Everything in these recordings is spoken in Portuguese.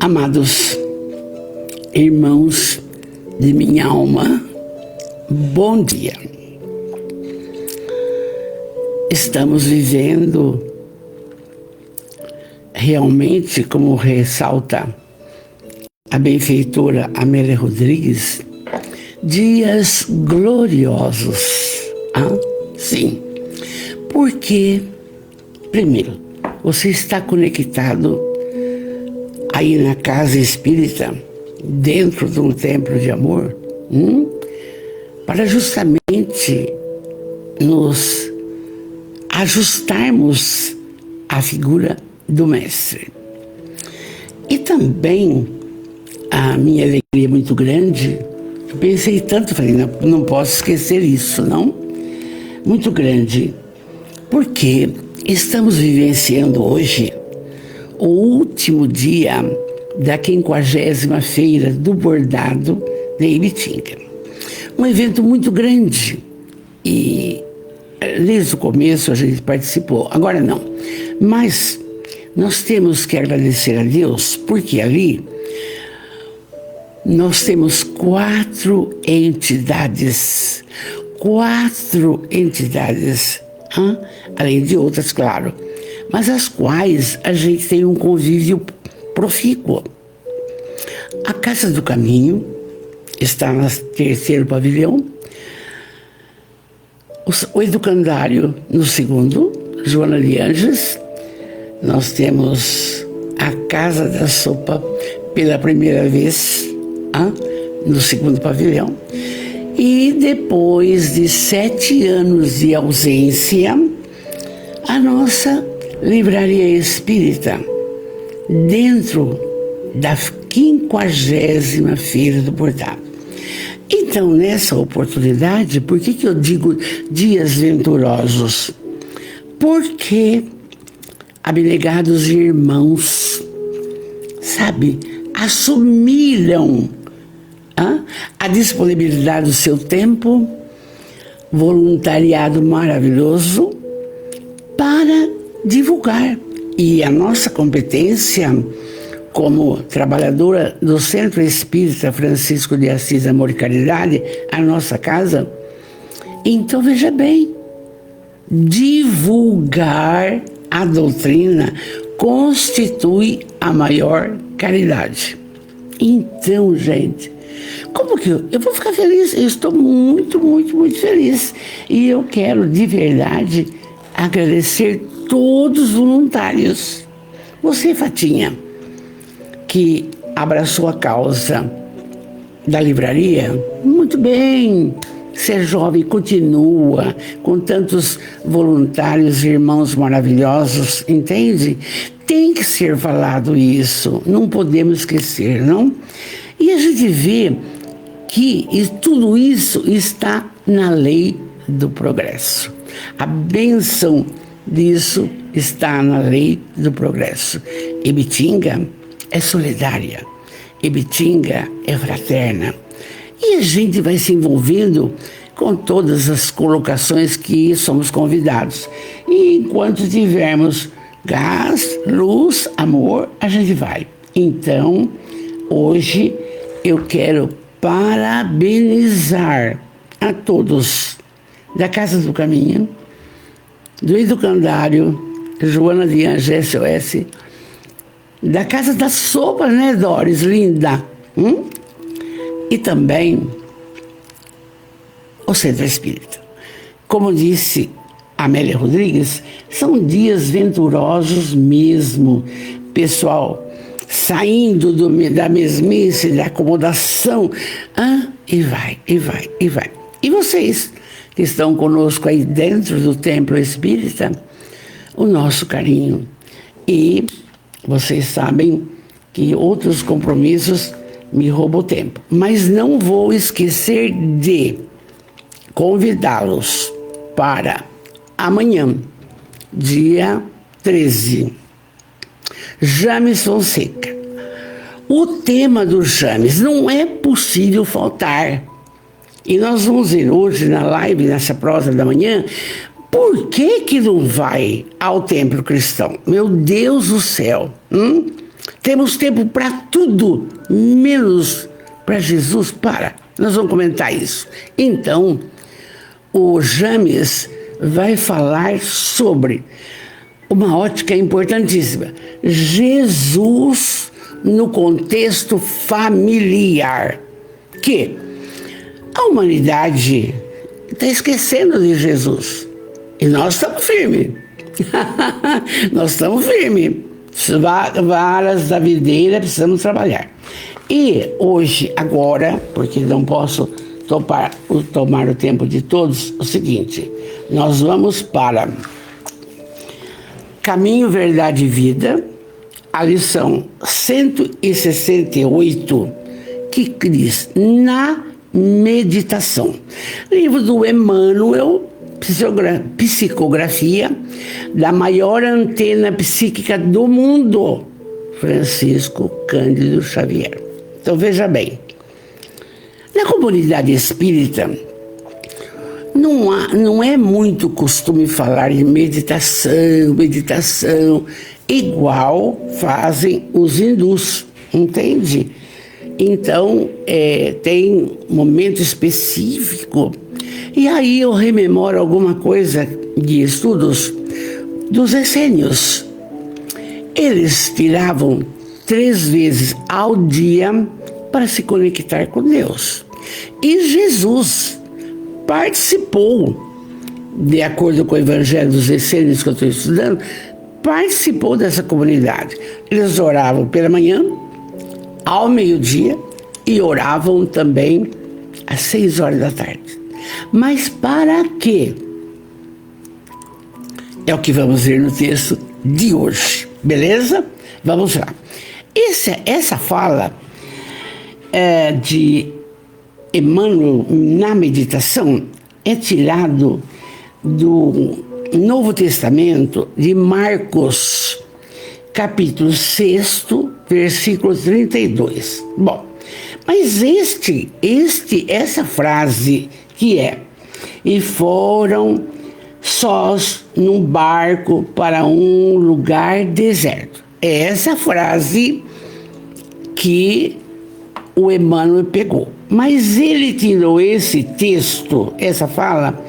Amados irmãos de minha alma, bom dia. Estamos vivendo realmente, como ressalta a benfeitora Amélia Rodrigues, dias gloriosos. Sim, porque, primeiro, você está conectado aí na casa espírita, dentro de um templo de amor, para justamente nos ajustarmos à figura do Mestre. E também a minha alegria muito grande, eu pensei tanto, falei, não posso esquecer isso, não? Muito grande, porque estamos vivenciando hoje o último dia da 50ª Feira do Bordado de Ibitinga. Um evento muito grande e desde o começo a gente participou, agora não. Mas nós temos que agradecer a Deus, porque ali nós temos 4 entidades, além de outras, claro, mas as quais a gente tem um convívio profícuo. A Casa do Caminho está no 3º pavilhão, o Educandário no 2º, Joana de Anjos. Nós temos a Casa da Sopa pela primeira vez, no 2º pavilhão. E depois de 7 anos de ausência, a nossa Livraria Espírita, dentro da 50ª Feira do Bordado. Então, nessa oportunidade, por que eu digo dias venturosos? Porque abnegados irmãos, sabe, assumiram a disponibilidade do seu tempo, voluntariado maravilhoso, para divulgar. E a nossa competência como trabalhadora do Centro Espírita Francisco de Assis Amor e Caridade, a nossa casa, então veja bem, divulgar a doutrina constitui a maior caridade. Então, gente, como que eu vou ficar feliz? Eu estou muito, muito, muito feliz. E eu quero, de verdade, agradecer todos os voluntários. Você, Fatinha, que abraçou a causa da livraria, muito bem. Ser jovem, continua com tantos voluntários, irmãos maravilhosos, entende? Tem que ser falado isso, não podemos esquecer, não? E a gente vê que tudo isso está na lei do progresso. A bênção disso está na lei do progresso. Ibitinga é solidária, Ibitinga é fraterna. E a gente vai se envolvendo com todas as colocações que somos convidados. E enquanto tivermos gás, luz, amor, a gente vai. Então, hoje eu quero parabenizar a todos da Casa do Caminho, do Educandário, Joana de Anjos SOS, da Casa da Sopa, né, Doris, linda? E também o Centro Espírita. Como disse Amélia Rodrigues, são dias venturosos mesmo. Pessoal, saindo da mesmice, da acomodação, e vai. E vocês que estão conosco aí dentro do Templo Espírita, o nosso carinho. E vocês sabem que outros compromissos me roubam tempo. Mas não vou esquecer de convidá-los para amanhã, dia 13, James Fonseca. O tema do James não é possível faltar. E nós vamos ver hoje na live, nessa prosa da manhã, por que não vai ao templo cristão? Meu Deus do céu! Temos tempo para tudo, menos para Jesus. Nós vamos comentar isso. Então, o James vai falar sobre uma ótica importantíssima. Jesus no contexto familiar. Que a humanidade está esquecendo de Jesus. E nós estamos firmes. Nós estamos firmes. Varas da videira, precisamos trabalhar. E hoje, agora, porque não posso tomar o tempo de todos, o seguinte: nós vamos para Caminho, Verdade e Vida, a lição 168, que diz na meditação. Livro do Emmanuel, Psicografia da maior antena psíquica do mundo, Francisco Cândido Xavier. Então veja bem, na comunidade espírita não é muito costume falar de meditação, igual fazem os hindus, entende? Então tem momento específico. E aí eu rememoro alguma coisa de estudos dos essênios. Eles tiravam 3 vezes ao dia para se conectar com Deus. E Jesus participou, de acordo com o Evangelho dos Essênios que eu estou estudando, participou dessa comunidade. Eles oravam pela manhã, ao meio-dia, e oravam também às 6 horas da tarde. Mas para quê? É o que vamos ver no texto de hoje, beleza? Vamos lá. Essa fala de Emmanuel na meditação é tirado do Novo Testamento de Marcos, capítulo 6, versículo 32. Bom, mas essa frase que é: e foram sós num barco para um lugar deserto. É essa frase que o Emmanuel pegou. Mas ele tirou esse texto, essa fala,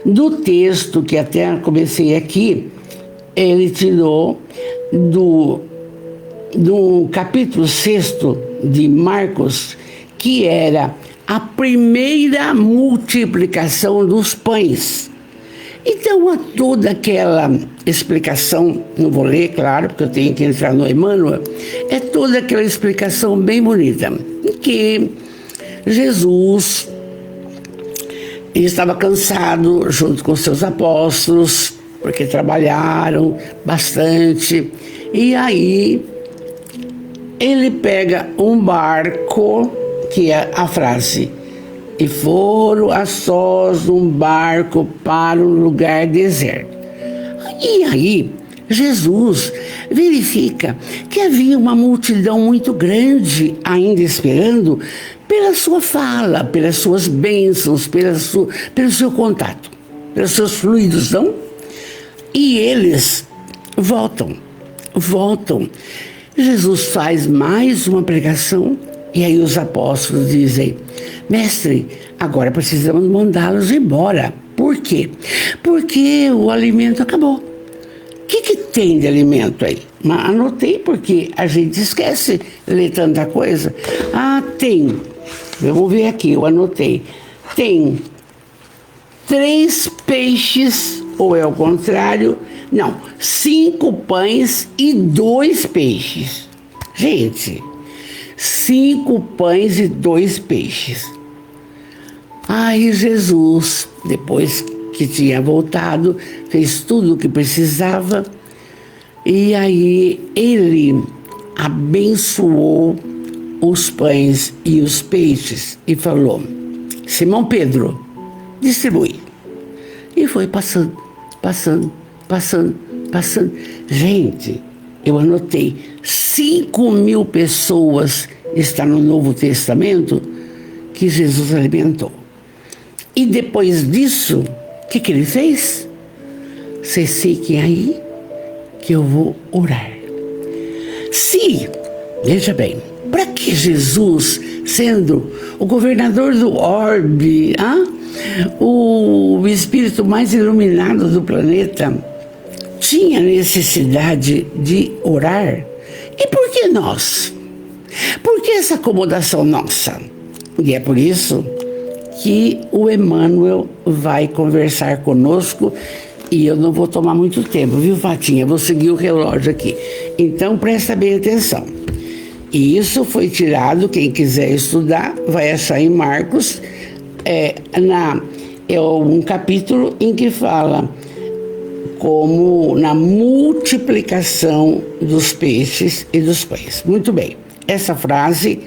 do texto que até comecei aqui, ele tirou do capítulo 6 de Marcos, que era a primeira multiplicação dos pães. Então, toda aquela explicação, não vou ler, claro, porque eu tenho que entrar no Emmanuel, é toda aquela explicação bem bonita, que Jesus estava cansado junto com seus apóstolos, porque trabalharam bastante, e aí ele pega um barco, que é a frase: e foram a sós num barco para um lugar deserto. E aí, Jesus verifica que havia uma multidão muito grande ainda esperando pela sua fala, pelas suas bênçãos, pelo seu contato, pelos seus fluidos, não? E eles voltam. Jesus faz mais uma pregação. E aí os apóstolos dizem: mestre, agora precisamos mandá-los embora. Por quê? Porque o alimento acabou. O que tem de alimento aí? Mas anotei porque a gente esquece de ler tanta coisa. Tem. Vamos ver aqui, eu anotei. Tem 3 peixes, ou é o contrário? Não, 5 pães e 2 peixes. Gente, 5 pães e 2 peixes. Aí Jesus, depois que tinha voltado, fez tudo o que precisava, e aí ele abençoou os pães e os peixes e falou: Simão Pedro, distribui. E foi passando. Gente, eu anotei, 5.000 pessoas está no Novo Testamento que Jesus alimentou. E depois disso, o que ele fez? Vocês fiquem aí que eu vou orar. Se Veja bem, para que Jesus, sendo o governador do orbe, o espírito mais iluminado do planeta, tinha necessidade de orar? E por que nós? Por que essa acomodação nossa? E é por isso que o Emmanuel vai conversar conosco, e eu não vou tomar muito tempo, viu, Fatinha? Vou seguir o relógio aqui. Então, presta bem atenção. E isso foi tirado, quem quiser estudar, vai achar em Marcos, é um capítulo em que fala como na multiplicação dos peixes e dos pães. Muito bem, essa frase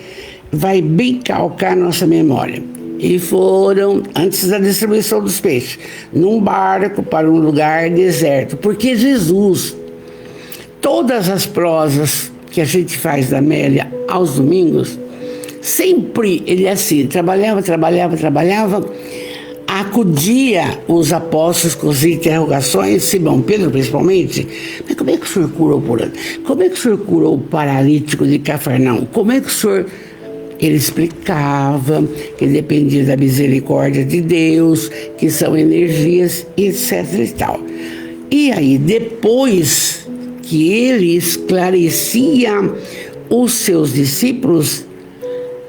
vai bem calcar nossa memória. E foram, antes da distribuição dos peixes, num barco para um lugar deserto. Porque Jesus, todas as prosas que a gente faz da Amélia aos domingos, sempre ele assim, trabalhava, acudia os apóstolos com as interrogações, Simão Pedro principalmente, mas como é que o senhor curou por ano? Como é que o senhor curou o paralítico de Cafarnaum? Como é que o senhor... Ele explicava que dependia da misericórdia de Deus, que são energias, etc e tal. E aí, depois que ele esclarecia os seus discípulos,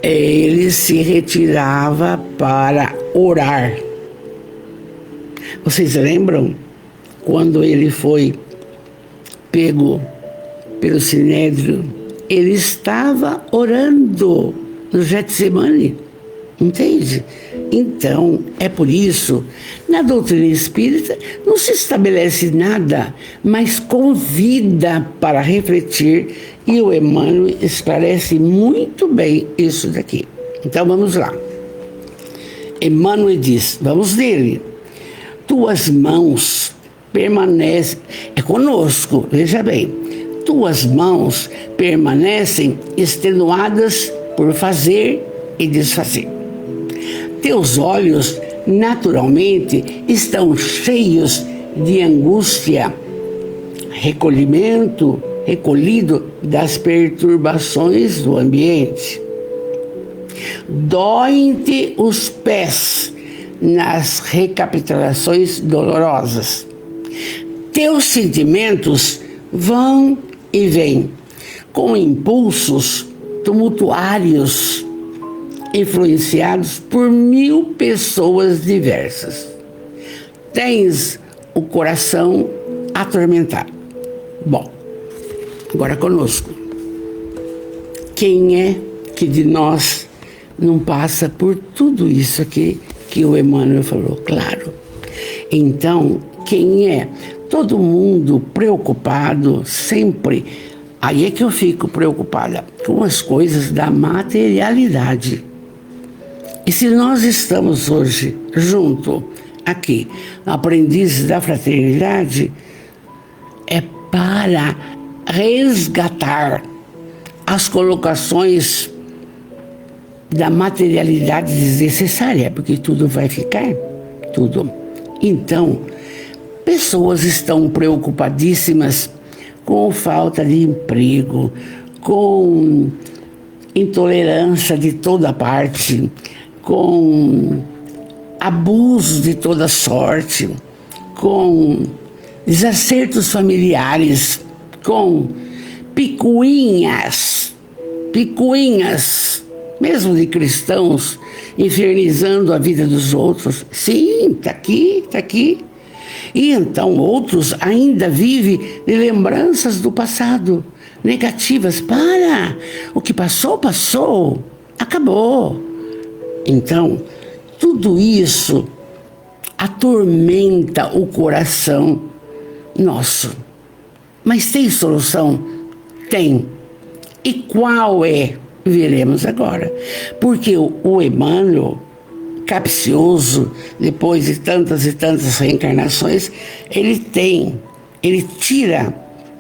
ele se retirava para orar. Vocês lembram quando ele foi pego pelo Sinédrio? Ele estava orando no Getsemane, entende? Então, é por isso, na doutrina espírita, não se estabelece nada, mas convida para refletir, e o Emmanuel esclarece muito bem isso daqui. Então, vamos lá. Emmanuel diz, vamos dele, tuas mãos permanecem, é conosco, veja bem, tuas mãos permanecem extenuadas por fazer e desfazer. Teus olhos, naturalmente, estão cheios de angústia, recolhido das perturbações do ambiente. Doem-te os pés nas recapitulações dolorosas. Teus sentimentos vão e vêm, com impulsos tumultuários, influenciados por 1000 pessoas diversas. Tens o coração atormentado. Bom, agora conosco. Quem é que de nós não passa por tudo isso aqui que o Emmanuel falou? Claro. Então, quem é? Todo mundo preocupado sempre. Aí é que eu fico preocupada com as coisas da materialidade. E se nós estamos hoje junto aqui, aprendizes da fraternidade, é para resgatar as colocações da materialidade desnecessária, porque tudo vai ficar, tudo. Então, pessoas estão preocupadíssimas com falta de emprego, com intolerância de toda parte, com abuso de toda sorte, com desacertos familiares, com picuinhas, mesmo de cristãos, infernizando a vida dos outros. Sim, tá aqui. E então outros ainda vivem de lembranças do passado, negativas. Para! O que passou, acabou. Então, tudo isso atormenta o coração nosso. Mas tem solução? Tem. E qual é? Veremos agora. Porque o Emmanuel, capcioso, depois de tantas e tantas reencarnações, ele tira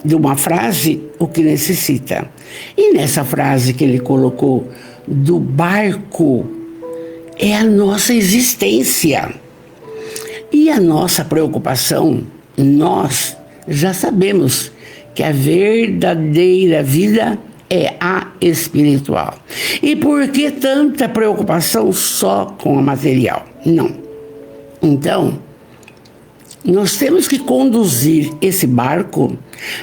de uma frase o que necessita. E nessa frase que ele colocou do barco, é a nossa existência. E a nossa preocupação, nós já sabemos que a verdadeira vida é a espiritual. E por que tanta preocupação só com a material? Não. Então, nós temos que conduzir esse barco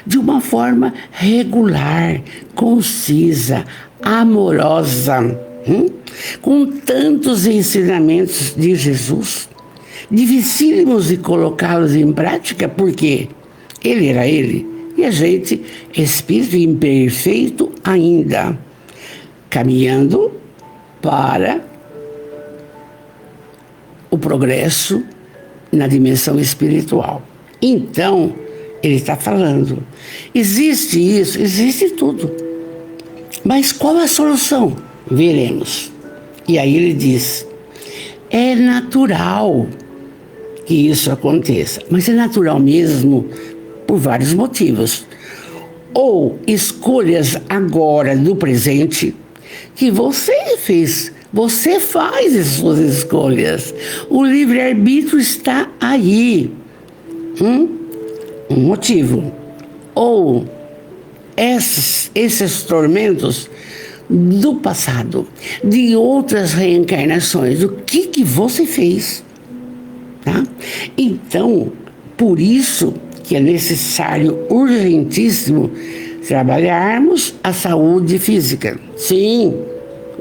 de uma forma regular, concisa, amorosa, com tantos ensinamentos de Jesus, dificílimos de colocá-los em prática, porque ele era ele, e a gente, espírito imperfeito ainda, caminhando para o progresso na dimensão espiritual. Então, ele está falando, existe isso, existe tudo. Mas qual a solução? Veremos. E aí ele diz, é natural que isso aconteça, mas é natural mesmo por vários motivos. Ou escolhas agora do presente que você fez. Você faz as suas escolhas. O livre-arbítrio está aí. Um motivo. Ou esses tormentos do passado, de outras reencarnações. O que você fez? Tá? Então, por isso que é necessário, urgentíssimo, trabalharmos a saúde física. Sim,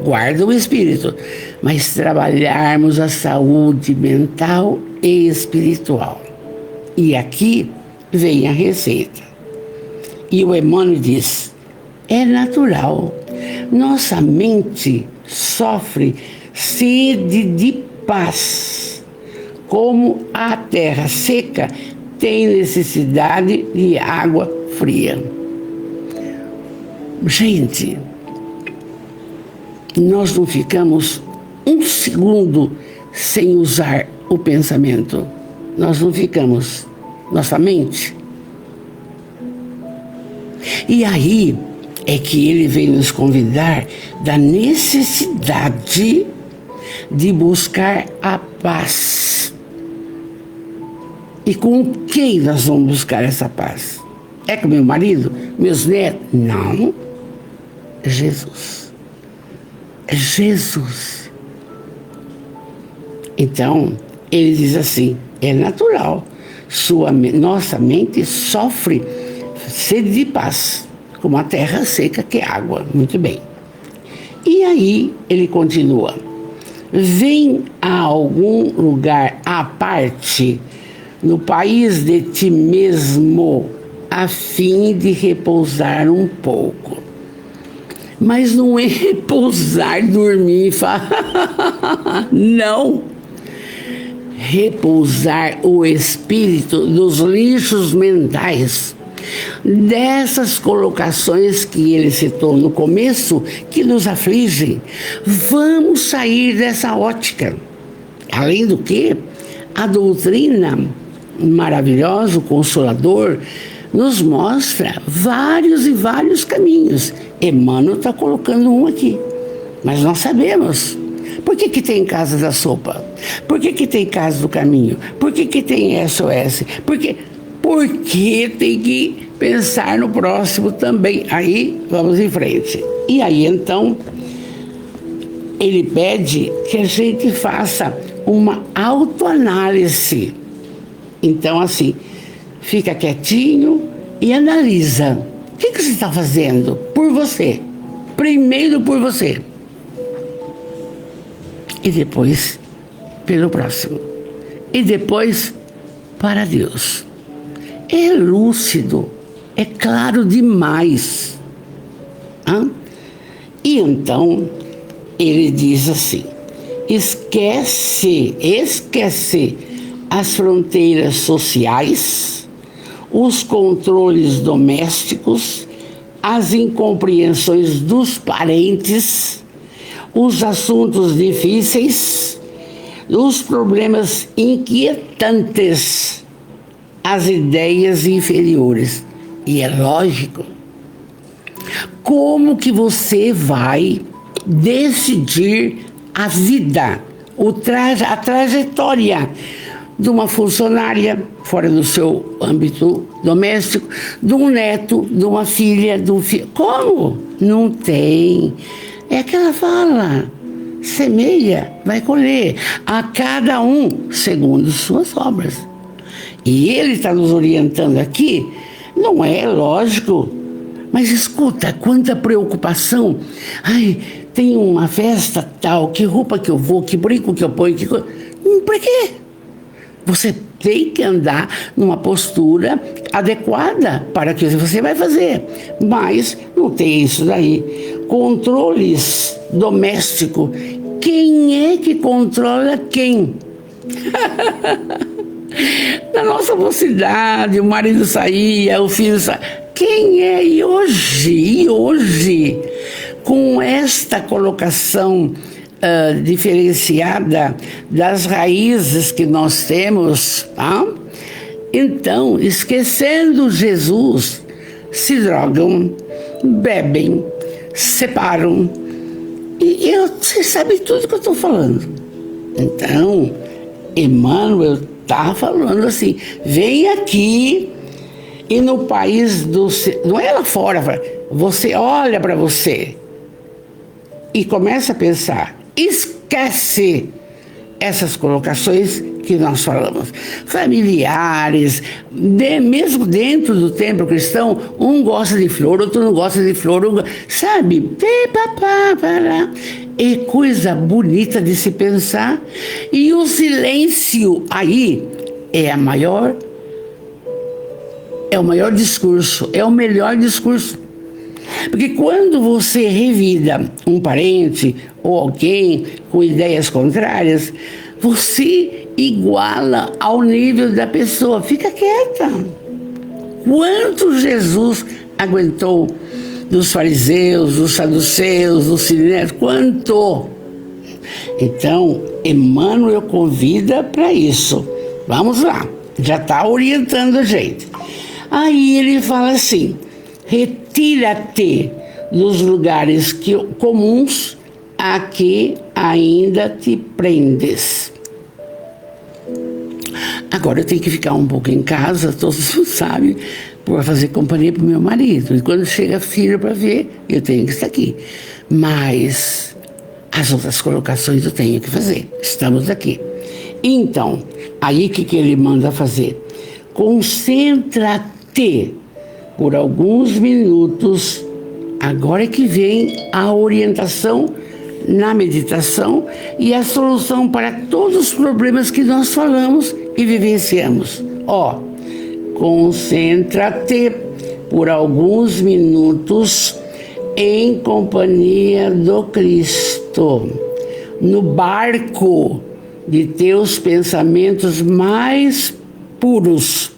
guarda o espírito, mas trabalharmos a saúde mental e espiritual. E aqui vem a receita. E o Emmanuel diz, é natural. Nossa mente sofre sede de paz, como a terra seca tem necessidade de água fria. Gente, nós não ficamos um segundo sem usar o pensamento. Nós não ficamos. Nossa mente. E aí é que ele vem nos convidar da necessidade de buscar a paz. E com quem nós vamos buscar essa paz? É com meu marido? Meus netos? Não. Jesus. Jesus. Então, ele diz assim, é natural. Nossa mente sofre sede de paz, como a terra seca que é água. Muito bem. E aí ele continua. Vem a algum lugar à parte, no país de ti mesmo, a fim de repousar um pouco. Mas não é repousar, dormir e falar. Não. Repousar o espírito dos lixos mentais, dessas colocações que ele citou no começo, que nos afligem. Vamos sair dessa ótica. Além do que, a doutrina maravilhosa, o Consolador, nos mostra vários e vários caminhos. Emmanuel está colocando um aqui, mas nós sabemos. Por que tem Casa da Sopa? Por que tem Casa do Caminho? Por que tem SOS? Porque tem que pensar no próximo também. Aí, vamos em frente. E aí, então, ele pede que a gente faça uma autoanálise. Então, assim, fica quietinho e analisa. O que você está fazendo por você? Primeiro por você. E depois pelo próximo. E depois para Deus. É lúcido, é claro demais. E então ele diz assim, esquece as fronteiras sociais, os controles domésticos, as incompreensões dos parentes, os assuntos difíceis, os problemas inquietantes, as ideias inferiores. E é lógico. Como que você vai decidir a vida, a trajetória de uma funcionária fora do seu âmbito doméstico, de um neto, de uma filha, de um filho? Como? Não tem. É aquela fala: semeia, vai colher, a cada um segundo suas obras. E ele está nos orientando aqui, não é lógico, mas escuta, quanta preocupação. Ai, tem uma festa tal, que roupa que eu vou, que brinco que eu ponho, para quê? Você tem que andar numa postura adequada para o que você vai fazer. Mas não tem isso daí. Controles domésticos. Quem é que controla quem? Na nossa mocidade, o marido saía, o filho saía. Quem é? E hoje, com esta colocação diferenciada das raízes que nós temos, tá? Então, esquecendo Jesus, se drogam, bebem, separam. E você sabe tudo que eu estou falando. Então, Emmanuel está falando assim: vem aqui e no país do... Não é lá fora, você olha para você e começa a pensar. Esquece essas colocações que nós falamos. Familiares, mesmo dentro do templo cristão, um gosta de flor, outro não gosta de flor, sabe? É coisa bonita de se pensar. E o silêncio aí é o maior discurso, é o melhor discurso. Porque quando você revida um parente ou alguém com ideias contrárias, você iguala ao nível da pessoa. Fica quieta. Quanto Jesus aguentou dos fariseus, dos saduceus, dos sinetos? Quanto? Então, Emmanuel convida para isso. Vamos lá, já está orientando a gente. Aí ele fala assim: retira-te dos lugares comuns a que ainda te prendes. Agora eu tenho que ficar um pouco em casa, todos sabem, para fazer companhia para o meu marido. E quando chega filho para ver, eu tenho que estar aqui. Mas as outras colocações eu tenho que fazer. Estamos aqui. Então, aí o que ele manda fazer? Concentra-te por alguns minutos. Agora é que vem a orientação na meditação e a solução para todos os problemas que nós falamos e vivenciamos. Concentra-te por alguns minutos em companhia do Cristo, no barco de teus pensamentos mais puros,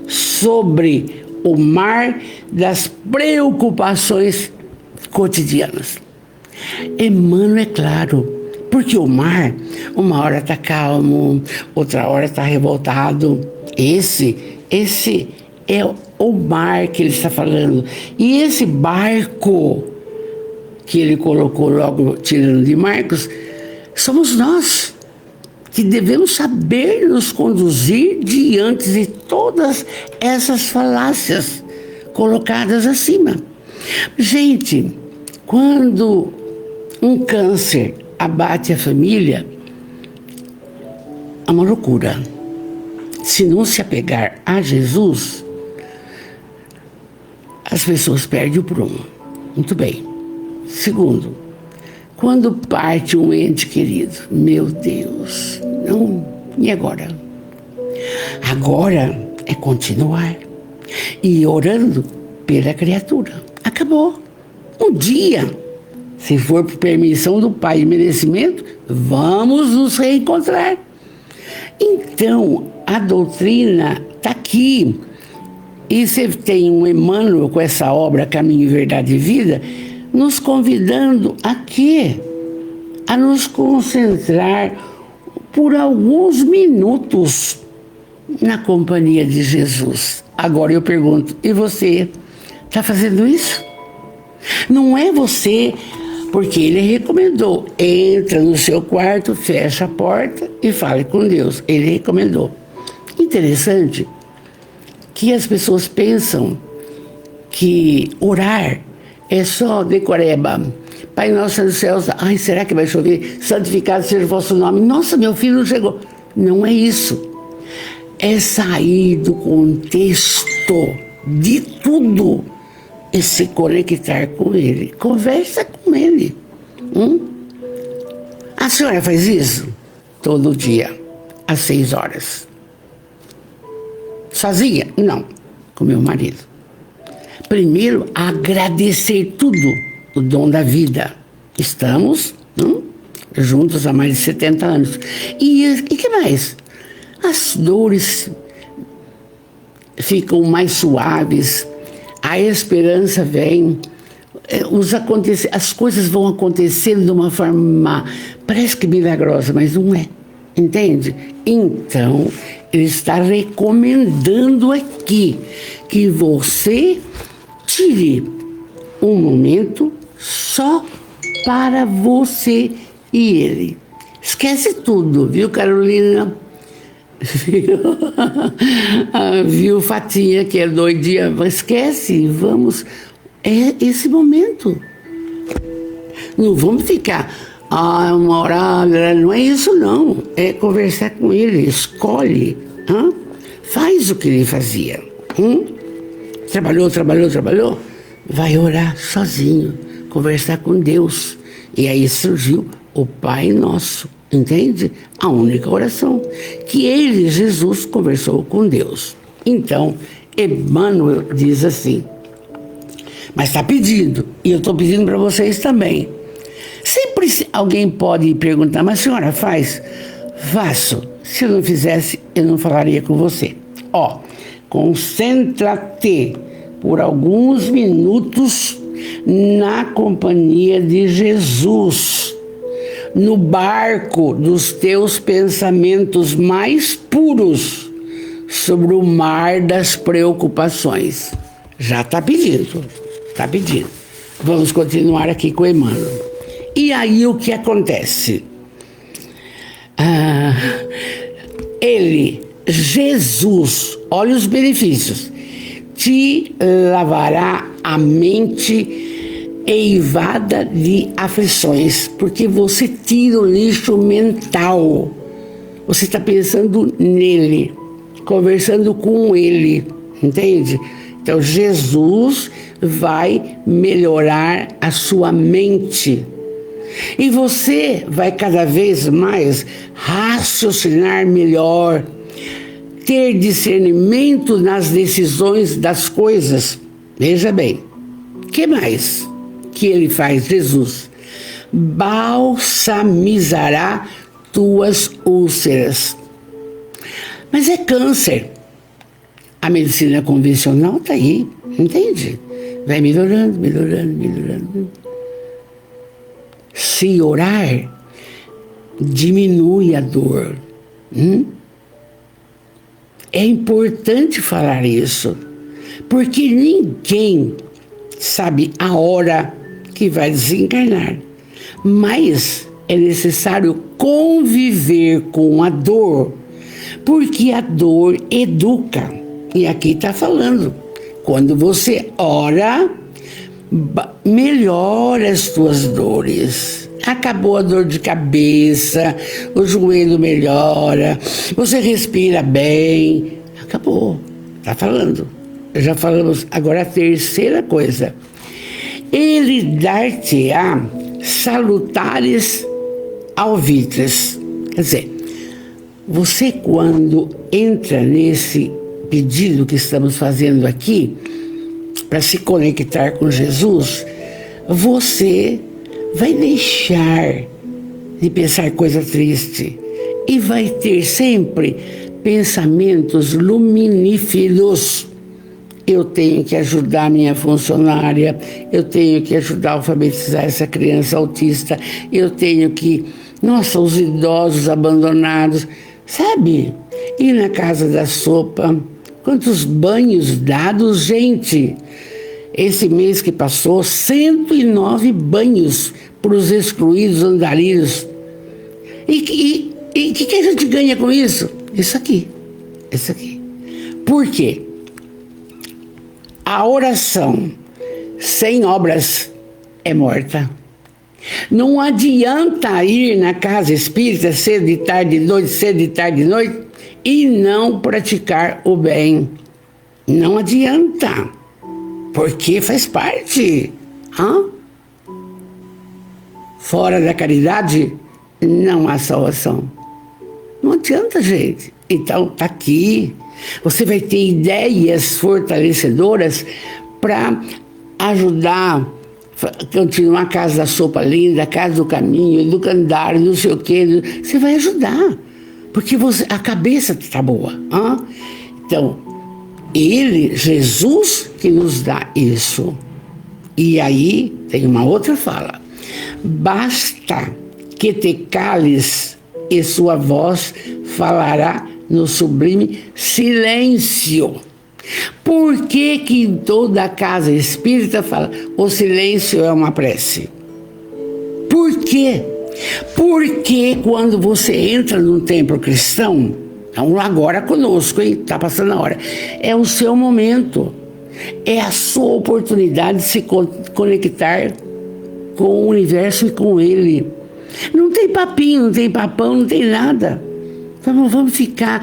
sobre o mar das preocupações cotidianas. Emmanuel é claro, porque o mar, uma hora está calmo, outra hora está revoltado. Esse é o mar que ele está falando. E esse barco que ele colocou logo tirando de Marcos, somos nós que devemos saber nos conduzir diante de todas essas falácias colocadas acima. Gente, quando um câncer abate a família, é uma loucura. Se não se apegar a Jesus, as pessoas perdem o prumo. Muito bem. Segundo, quando parte um ente querido, meu Deus, não, e agora? Agora é continuar e orando pela criatura. Acabou. Um dia, se for por permissão do Pai e merecimento, vamos nos reencontrar. Então, a doutrina está aqui. E você tem um Emmanuel com essa obra Caminho, Verdade e Vida, nos convidando a quê? A nos concentrar por alguns minutos na companhia de Jesus. Agora eu pergunto, e você está fazendo isso? Não é você, porque ele recomendou, entra no seu quarto, fecha a porta e fale com Deus. Ele recomendou. Interessante que as pessoas pensam que orar É só decoreba. Pai nosso dos céus, ai, será que vai chover? Santificado seja o vosso nome. Nossa, meu filho não chegou. Não é isso. É sair do contexto de tudo e se conectar com ele. Conversa com ele. A senhora faz isso? Todo dia, às 6 horas. Sozinha? Não, com meu marido. Primeiro, agradecer tudo, o dom da vida. Estamos juntos há mais de 70 anos. E que mais? As dores ficam mais suaves, a esperança vem, as coisas vão acontecendo de uma forma, parece que milagrosa, mas não é, entende? Então, ele está recomendando aqui que você tire um momento só para você e ele. Esquece tudo, viu, Carolina? Viu, Fatinha, que é doidinha? Esquece, vamos. É esse momento. Não vamos ficar uma hora, não é isso não. É conversar com ele, escolhe. Faz o que ele fazia. Trabalhou. Vai orar sozinho, conversar com Deus. E aí surgiu o Pai Nosso. Entende? A única oração que ele, Jesus, conversou com Deus. Então, Emmanuel diz assim, mas está pedindo, e eu estou pedindo para vocês também. Sempre alguém pode perguntar, mas a senhora faz? Faço. Se eu não fizesse, eu não falaria com você. Concentra-te por alguns minutos na companhia de Jesus, no barco dos teus pensamentos mais puros sobre o mar das preocupações. Já está pedindo, Vamos continuar aqui com o Emmanuel. E aí o que acontece? Jesus, olha os benefícios, te lavará a mente eivada de aflições, porque você tira o lixo mental. Você está pensando nele, conversando com ele, entende? Então Jesus vai melhorar a sua mente. E você vai cada vez mais raciocinar melhor, ter discernimento nas decisões das coisas. Veja bem, o que mais que ele faz, Jesus? Balsamizará tuas úlceras. Mas é câncer. A medicina convencional está aí, entende? Vai melhorando. Se orar, diminui a dor. É importante falar isso, porque ninguém sabe a hora que vai desencarnar, mas é necessário conviver com a dor, porque a dor educa. E aqui está falando, quando você ora, melhora as tuas dores. Acabou a dor de cabeça, o joelho melhora, você respira bem, acabou, está falando. Já falamos, agora a terceira coisa. Ele dar-te-á salutares alvitres. Quer dizer, você quando entra nesse pedido que estamos fazendo aqui, para se conectar com Jesus, você vai deixar de pensar coisa triste e vai ter sempre pensamentos luminíferos. Eu tenho que ajudar minha funcionária, eu tenho que ajudar a alfabetizar essa criança autista, eu tenho que, os idosos abandonados, sabe? Ir na casa da sopa, quantos banhos dados, gente. Esse mês que passou, 109 banhos para os excluídos andarilhos. E o que a gente ganha com isso? Isso aqui. Por quê? A oração sem obras é morta. Não adianta ir na casa espírita cedo de tarde de noite, cedo de tarde de noite e não praticar o bem. Não adianta, porque faz parte. Fora da caridade não há salvação. Não adianta, gente. Então, tá aqui. Você vai ter ideias fortalecedoras para ajudar, continuar a Casa da Sopa Linda, a Casa do Caminho, do Candário, não sei o quê. Você vai ajudar, porque a cabeça está boa. Então, Ele, Jesus, que nos dá isso. E aí, tem uma outra fala. Basta que te cales e sua voz falará no sublime silêncio. Por que que em toda a casa espírita fala o silêncio é uma prece? Por quê? Porque quando você entra num templo cristão, agora conosco, hein? Tá passando a hora. É o seu momento. É a sua oportunidade de se conectar com o universo e com Ele. Não tem papinho, não tem papão, não tem nada. Vamos ficar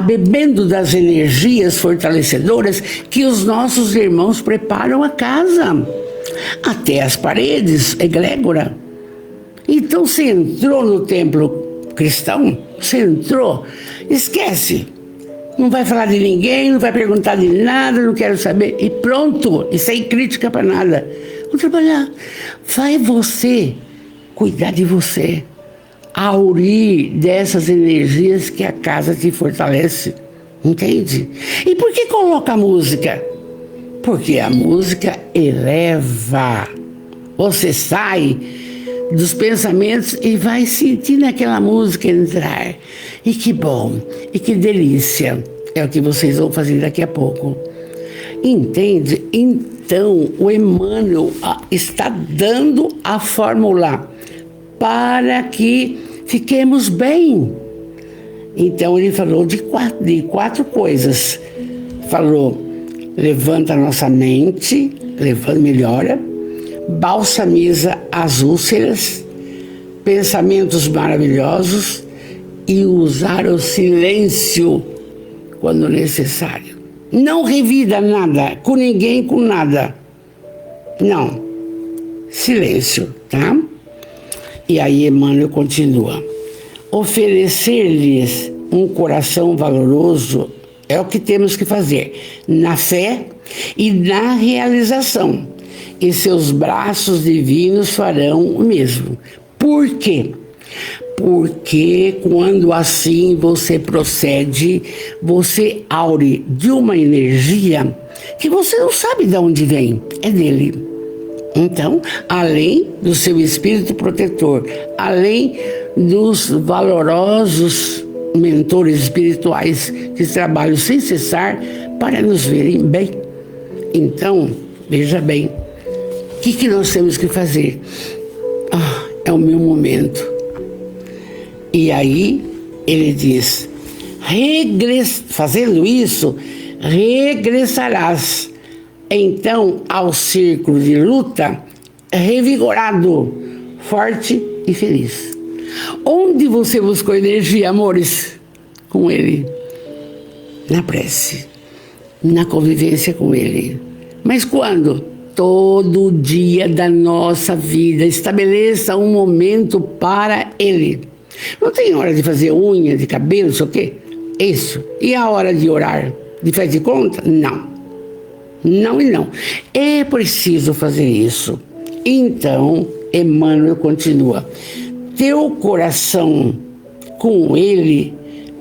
bebendo das energias fortalecedoras que os nossos irmãos preparam a casa. Até as paredes, egrégora. Então você entrou no templo cristão, você entrou, esquece. Não vai falar de ninguém, não vai perguntar de nada, não quero saber. E pronto, e sem crítica para nada. Vou trabalhar. Vai você cuidar de você. Aurir dessas energias que a casa te fortalece. Entende? E por que coloca a música? Porque a música eleva. Você sai dos pensamentos e vai sentindo aquela música entrar. E que bom, e que delícia. É o que vocês vão fazer daqui a pouco. Entende? Então, o Emmanuel está dando a fórmula para que fiquemos bem. Então, ele falou de quatro coisas. Falou, levanta a nossa mente, melhora, balsamiza as úlceras, pensamentos maravilhosos e usar o silêncio quando necessário. Não revida nada, com ninguém, com nada. Não. Silêncio, tá? E aí Emmanuel continua. Oferecer-lhes um coração valoroso é o que temos que fazer, na fé e na realização. E seus braços divinos farão o mesmo. Por quê? Porque quando assim você procede, você aure de uma energia que você não sabe de onde vem, é dele. Então, além do seu espírito protetor, além dos valorosos mentores espirituais que trabalham sem cessar para nos verem bem. Então, veja bem, o que nós temos que fazer? É o meu momento. E aí ele diz, fazendo isso, regressarás então ao círculo de luta revigorado, forte e feliz. Onde você buscou energia, amores? Com ele. Na prece, na convivência com ele. Mas quando? Todo dia da nossa vida. Estabeleça um momento para ele. Não tem hora de fazer unha, de cabelo, não sei o quê. Isso. E a hora de orar? De faz de conta? Não. Não e não. É preciso fazer isso. Então, Emmanuel continua. Teu coração com ele,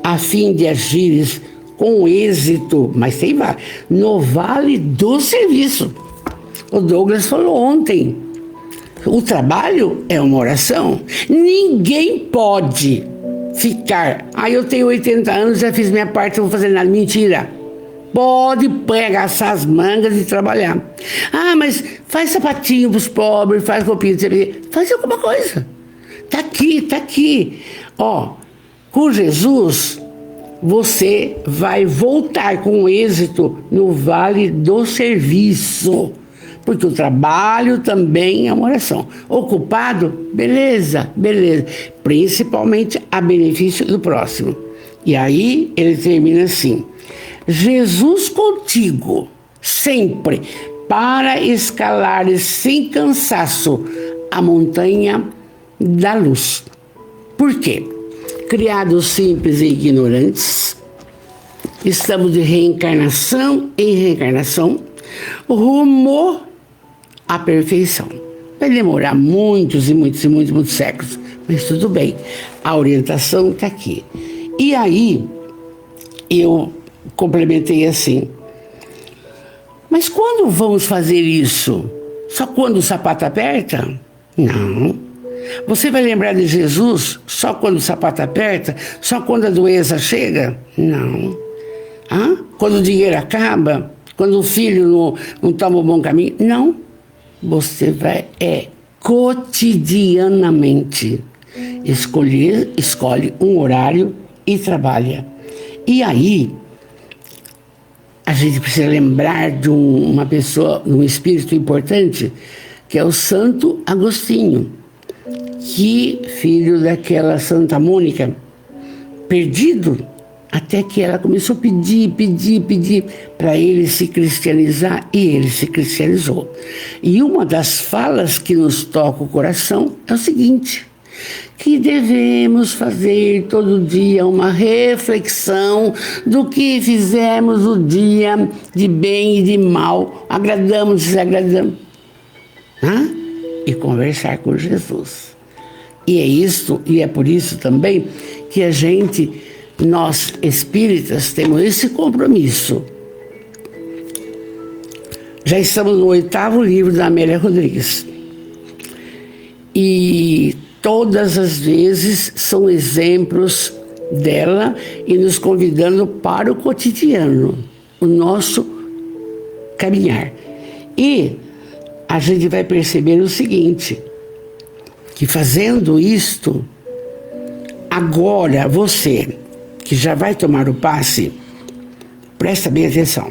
a fim de agires com êxito, mas sem vale, no vale do serviço. O Douglas falou ontem. O trabalho é uma oração. Ninguém pode ficar. Eu tenho 80 anos, já fiz minha parte, não vou fazer nada. Mentira. Pode pegar essas mangas e trabalhar. Mas faz sapatinho para os pobres, faz roupinha, faz alguma coisa. Tá aqui. Com Jesus, você vai voltar com êxito no vale do serviço. Porque o trabalho também é uma oração. Ocupado? Beleza, beleza. Principalmente a benefício do próximo. E aí ele termina assim: Jesus contigo, sempre, para escalares sem cansaço a montanha da luz. Por quê? Criados simples e ignorantes, estamos de reencarnação em reencarnação, rumo à perfeição. Vai demorar muitos séculos, mas tudo bem, a orientação está aqui. E aí, eu complementei assim: mas quando vamos fazer isso? Só quando o sapato aperta? Não. Você vai lembrar de Jesus só quando o sapato aperta? Só quando a doença chega? Não. Quando o dinheiro acaba? Quando o filho não toma o bom caminho? Não. Você vai cotidianamente escolhe um horário e trabalha. E aí, a gente precisa lembrar de uma pessoa, de um espírito importante, que é o Santo Agostinho, que filho daquela Santa Mônica, perdido, até que ela começou a pedir para ele se cristianizar, e ele se cristianizou. E uma das falas que nos toca o coração é o seguinte: que devemos fazer todo dia uma reflexão do que fizemos no dia de bem e de mal, agradamos, desagradamos, e conversar com Jesus. E é isso, e é por isso também que nós espíritas temos esse compromisso. Já estamos no 8º livro da Amélia Rodrigues. E todas as vezes são exemplos dela e nos convidando para o cotidiano, o nosso caminhar. E a gente vai perceber o seguinte, que fazendo isto, agora você que já vai tomar o passe, presta bem atenção.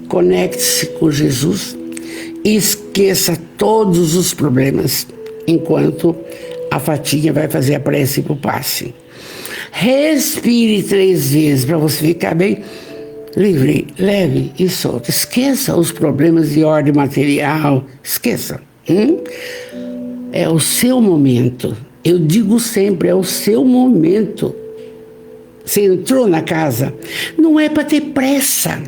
Conecte-se com Jesus e esqueça todos os problemas, enquanto a Fatinha vai fazer a prece para o passe. Respire 3 vezes para você ficar bem livre, leve e solto. Esqueça os problemas de ordem material, esqueça. É o seu momento. Eu digo sempre, é o seu momento. Você entrou na casa, não é para ter pressa.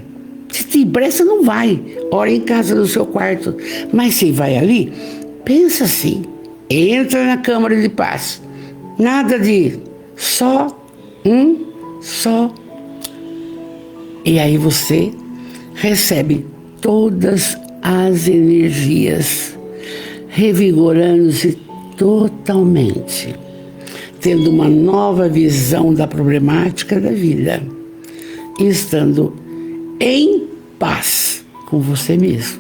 Se tem pressa, não vai. Ora em casa no seu quarto. Mas se vai ali, pensa assim. Entra na Câmara de Paz. Nada de só. E aí você recebe todas as energias, revigorando-se totalmente, tendo uma nova visão da problemática da vida, e estando em paz com você mesmo.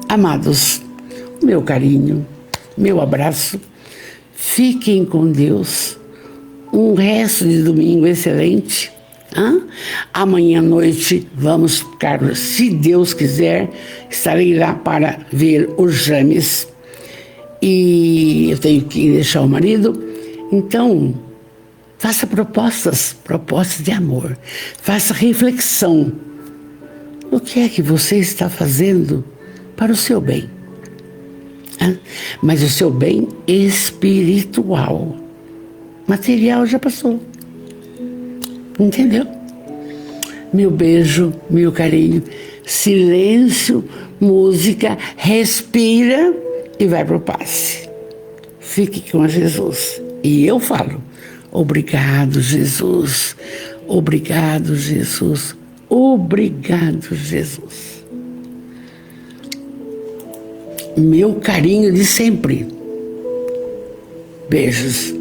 Amados, meu carinho, meu abraço, fiquem com Deus, um resto de domingo excelente. Amanhã à noite vamos ficar, se Deus quiser, estarei lá para ver os James. E eu tenho que deixar o marido. Então, faça propostas de amor. Faça reflexão. O que é que você está fazendo para o seu bem? Mas o seu bem espiritual. Material já passou. Entendeu? Meu beijo, meu carinho. Silêncio, música, respira e vai para o passe. Fique com Jesus. E eu falo: obrigado, Jesus. Obrigado, Jesus. Obrigado, Jesus. Meu carinho de sempre. Beijos.